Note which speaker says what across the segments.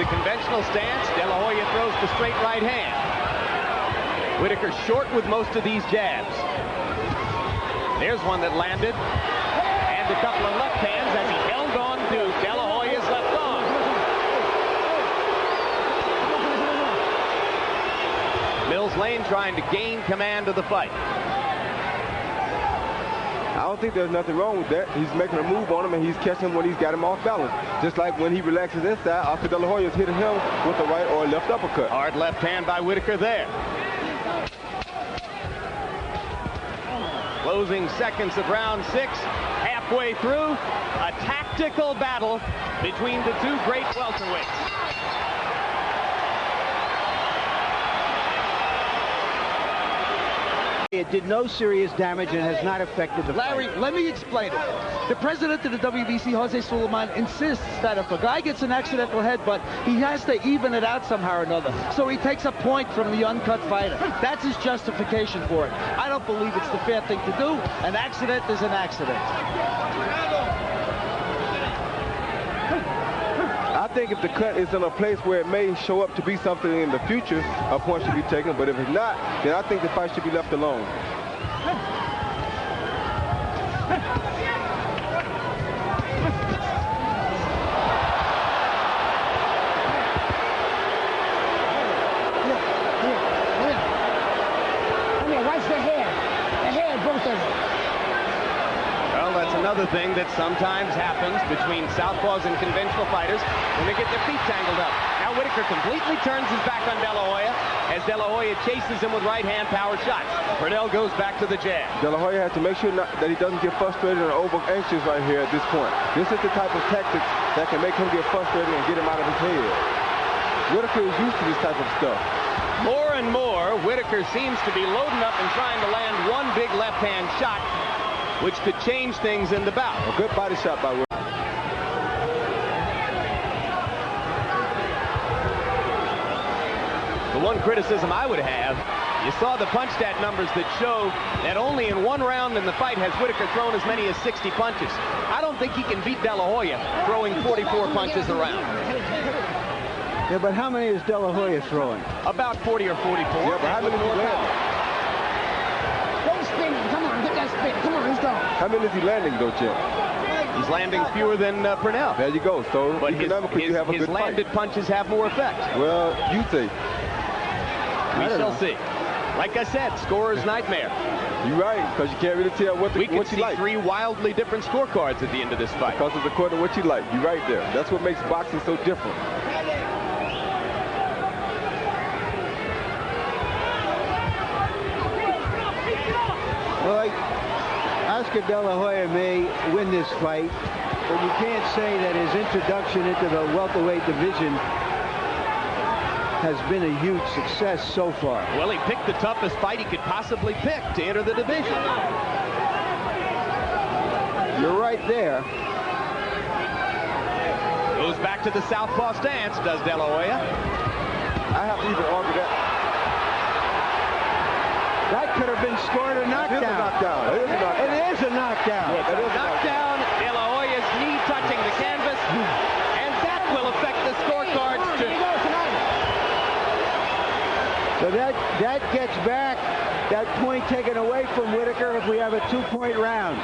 Speaker 1: conventional stance. De La Hoya throws the straight right hand. Whitaker short with most of these jabs. There's one that landed. And a couple of left hands as he held on to De La Hoya's left arm. Mills Lane trying to gain command of the fight.
Speaker 2: I don't think there's nothing wrong with that. He's making a move on him, and he's catching him when he's got him off balance. Just like when he relaxes inside, Oscar De La Hoya is hitting him with a right or a left uppercut.
Speaker 1: Hard left hand by Whitaker there. Closing seconds of round 6, halfway through, a tactical battle between the two great welterweights.
Speaker 3: It did no serious damage and has not affected the
Speaker 4: Larry,
Speaker 3: fight.
Speaker 4: let me explain it. The president of the WBC, Jose Sulaiman, insists that if a guy gets an accidental headbutt, he has to even it out somehow or another. So he takes a point from the uncut fighter. That's his justification for it. I don't believe it's the fair thing to do. An accident is an accident.
Speaker 2: I think if the cut is in a place where it may show up to be something in the future, a point should be taken. But if it's not, then I think the fight should be left alone.
Speaker 1: Another thing that sometimes happens between southpaws and conventional fighters when they get their feet tangled up. Now Whitaker completely turns his back on De La Hoya as De La Hoya chases him with right-hand power shots. Pernell goes back to the jab.
Speaker 2: De La Hoya has to make sure that he doesn't get frustrated or over anxious right here at this point. This is the type of tactic that can make him get frustrated and get him out of his head. Whitaker is used to this type of stuff.
Speaker 1: More and more, Whitaker seems to be loading up and trying to land one big left-hand shot, which could change things in the bout.
Speaker 2: A good body shot by Whitaker.
Speaker 1: The one criticism I would have, you saw the punch stat numbers that show that only in one round in the fight has Whitaker thrown as many as 60 punches. I don't think he can beat De La Hoya throwing 44 punches around.
Speaker 3: Yeah, but how many is De La Hoya throwing?
Speaker 1: About 40 or 44.
Speaker 2: Yeah, but how many more landing?
Speaker 5: Come on, let's go.
Speaker 2: How many is he landing, though, Jim?
Speaker 1: He's landing fewer than Pernell.
Speaker 2: There you go. So,
Speaker 1: but
Speaker 2: you have a
Speaker 1: his
Speaker 2: good
Speaker 1: landed
Speaker 2: fight.
Speaker 1: punches have more effect.
Speaker 2: Well, you say.
Speaker 1: We shall see. Like I said, scorer's nightmare.
Speaker 2: You're right, because you can't really tell what you like.
Speaker 1: We could see three wildly different scorecards at the end of this fight.
Speaker 2: Because it's according to what you like. You're right there. That's what makes boxing so different.
Speaker 3: Well, Oscar De La Hoya may win this fight, but you can't say that his introduction into the welterweight division has been a huge success so far.
Speaker 1: Well, he picked the toughest fight he could possibly pick to enter the division.
Speaker 3: You're right there.
Speaker 1: Goes back to the southpaw stance, does De La Hoya.
Speaker 2: I have to even argue that.
Speaker 3: That could have been scored a knockdown.
Speaker 2: It is a knockdown. It is a knockdown.
Speaker 3: It is a knockdown.
Speaker 2: Yes, it is a
Speaker 1: knockdown. De La Hoya's knee touching the canvas, and that will affect the scorecards too.
Speaker 3: So that gets back that point taken away from Whitaker if we have a 2-point round.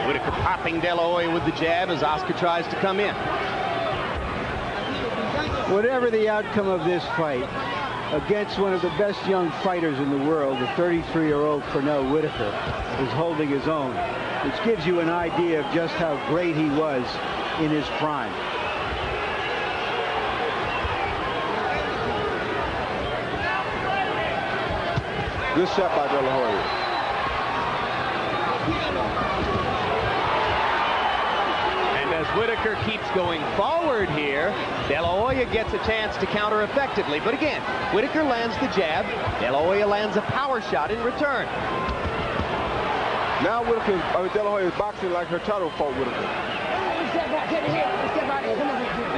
Speaker 1: Whitaker popping De La Hoya with the jab as Oscar tries to come in.
Speaker 3: Whatever the outcome of this fight, against one of the best young fighters in the world, the 33-year-old Pernell Whitaker is holding his own, which gives you an idea of just how great he was in his prime.
Speaker 2: Good shot by De La Hoya.
Speaker 1: Whitaker keeps going forward here. De La Hoya gets a chance to counter effectively. But again, Whitaker lands the jab. De La Hoya lands a power shot in return.
Speaker 2: Now Whitaker, De La Hoya is boxing like Hurtado fought Whitaker.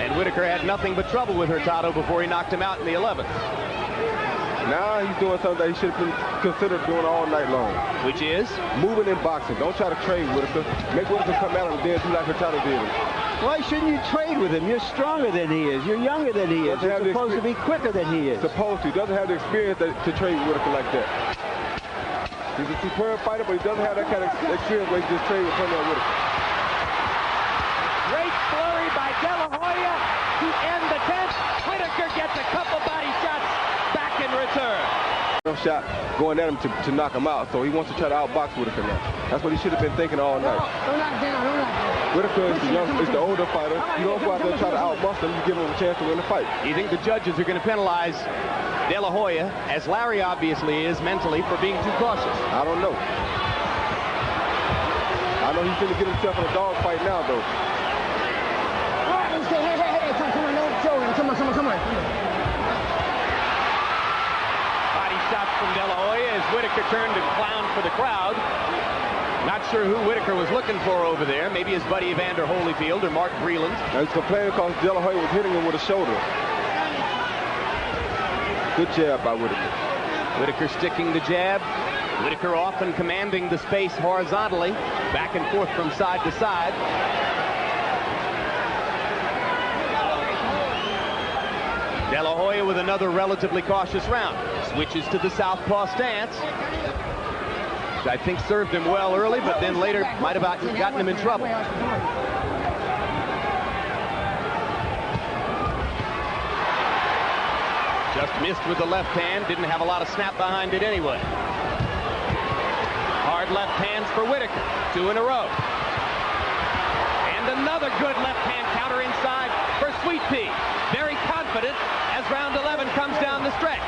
Speaker 1: And Whitaker had nothing but trouble with Hurtado before he knocked him out in the 11th.
Speaker 2: Now he's doing something that he should have been considered doing all night long.
Speaker 1: Which is?
Speaker 2: Moving and boxing. Don't try to trade Whitaker. Make Whitaker come at him and then do like Hurtado did him.
Speaker 3: Why shouldn't you trade with him? You're stronger than he is. You're younger than he is. You're supposed to be quicker than he is.
Speaker 2: Supposed to. He doesn't have the experience to trade Whitaker like that. He's a superb fighter, but he doesn't have that kind of experience where he just trade with Pernell Whitaker.
Speaker 1: Great flurry by De La Hoya to end the 10th. Whitaker gets a couple body shots back in return.
Speaker 2: Shot going at him to knock him out, so he wants to try to outbox Whitaker now. That's what he should have been thinking all night.
Speaker 5: Don't knock down, don't knock down.
Speaker 2: Whitaker is the older fighter. You don't go out there and try to outmuscle him. You give him a chance to win the fight.
Speaker 1: You think the judges are going to penalize De La Hoya, as Larry obviously is mentally, for being too cautious?
Speaker 2: I don't know. I know he's going to get himself in a dog fight now, though.
Speaker 5: All right, let's say, hey, come on, no trolling. Come on.
Speaker 1: Body shots from De La Hoya as Whitaker turned and clowned for the crowd. Not sure who Whitaker was looking for over there. Maybe his buddy Evander Holyfield or Mark Breland.
Speaker 2: Now he's complaining because De La Hoya was hitting him with a shoulder. Good jab by Whitaker.
Speaker 1: Whitaker sticking the jab. Whitaker often commanding the space horizontally, back and forth from side to side. De La Hoya with another relatively cautious round. Switches to the southpaw stance, which I think served him well early, but then later might have gotten him in trouble. Just missed with the left hand, didn't have a lot of snap behind it anyway. Hard left hands for Whitaker, 2 in a row. And another good left hand counter inside for Sweet Pea. Very confident as round 11 comes down the stretch.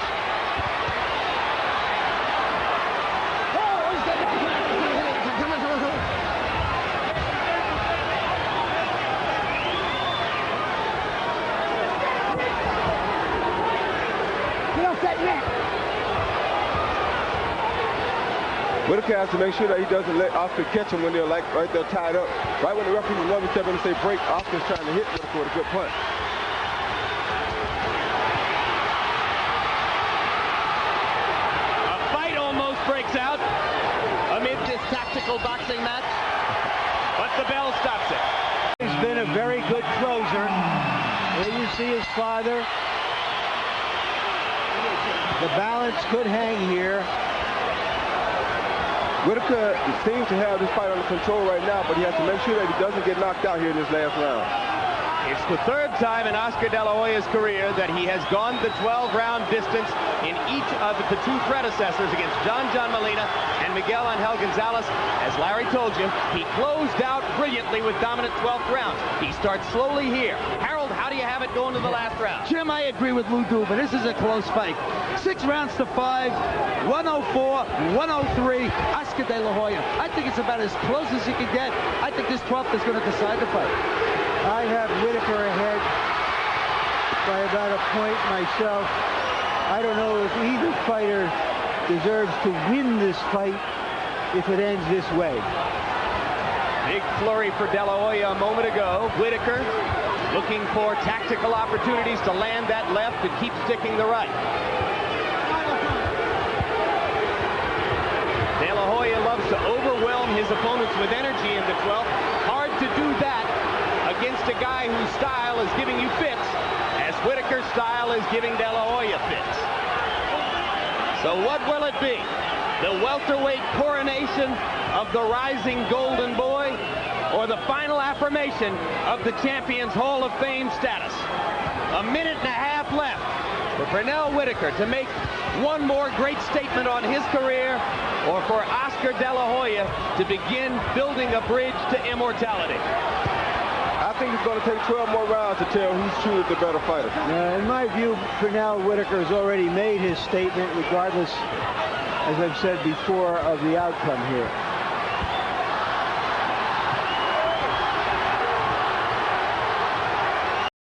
Speaker 2: Whitaker has to make sure that he doesn't let Oscar catch him when they're like right there tied up. Right when the referee was loving step in and say break, Oscar's trying to hit Whitaker with a good punch.
Speaker 1: A fight almost breaks out amid this tactical boxing match, but the bell stops it.
Speaker 3: He's been a very good closer. There you see his father. The balance could hang here.
Speaker 2: Whitaker seems to have this fight under control right now, but he has to make sure that he doesn't get knocked out here in this last round.
Speaker 1: It's the 3rd time in Oscar De La Hoya's career that he has gone the 12-round distance in each of the 2 predecessors against John Molina and Miguel Angel Gonzalez. As Larry told you, he closed out brilliantly with dominant 12th rounds. He starts slowly here. Harold, how do you have it going to the last round?
Speaker 4: Jim, I agree with Lou Duba. This is a close fight. 6 rounds to 5, 104, 103, Oscar De La Hoya. I think it's about as close as you can get. I think this 12th is going to decide the fight.
Speaker 3: I have Whitaker ahead by about a point myself. I don't know if either fighter deserves to win this fight if it ends this way.
Speaker 1: Big flurry for De La Hoya a moment ago. Whitaker looking for tactical opportunities to land that left and keep sticking the right. De La Hoya loves to overwhelm his opponents with energy in the 12th. Hard to do that against a guy whose style is giving you fits, as Whitaker's style is giving De La Hoya fits. So what will it be? The welterweight coronation of the rising golden boy, or the final affirmation of the champion's Hall of Fame status? A minute and a half left for Pernell Whitaker to make one more great statement on his career, or for Oscar De La Hoya to begin building a bridge to immortality.
Speaker 2: I think it's going to take 12 more rounds to tell who's truly the better fighter.
Speaker 3: In my view, Pernell Whitaker has already made his statement, regardless, as I've said before, of the outcome here.